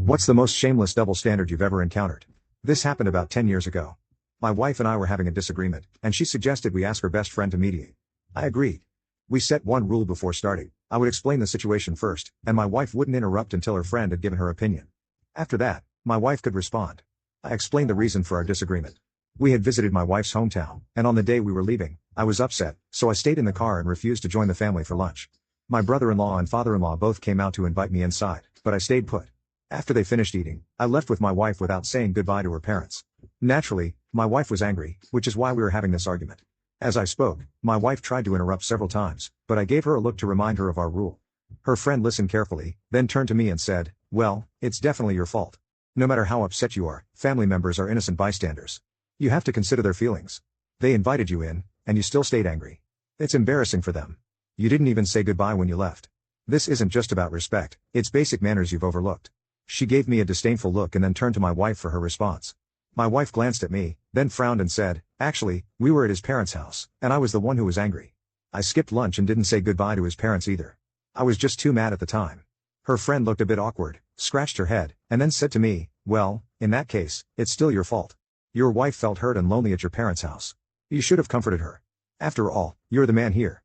What's the most shameless double standard you've ever encountered? This happened about 10 years ago. My wife and I were having a disagreement, and she suggested we ask her best friend to mediate. I agreed. We set one rule before starting. I would explain the situation first, and my wife wouldn't interrupt until her friend had given her opinion. After that, my wife could respond. I explained the reason for our disagreement. We had visited my wife's hometown, and on the day we were leaving, I was upset, so I stayed in the car and refused to join the family for lunch. My brother-in-law and father-in-law both came out to invite me inside, but I stayed put. After they finished eating, I left with my wife without saying goodbye to her parents. Naturally, my wife was angry, which is why we were having this argument. As I spoke, my wife tried to interrupt several times, but I gave her a look to remind her of our rule. Her friend listened carefully, then turned to me and said, "Well, it's definitely your fault. No matter how upset you are, family members are innocent bystanders. You have to consider their feelings. They invited you in, and you still stayed angry. It's embarrassing for them. You didn't even say goodbye when you left. This isn't just about respect, it's basic manners you've overlooked." She gave me a disdainful look and then turned to my wife for her response. My wife glanced at me, then frowned and said, "Actually, we were at his parents' house, and I was the one who was angry. I skipped lunch and didn't say goodbye to his parents either. I was just too mad at the time." Her friend looked a bit awkward, scratched her head, and then said to me, "Well, in that case, it's still your fault. Your wife felt hurt and lonely at your parents' house. You should have comforted her. After all, you're the man here."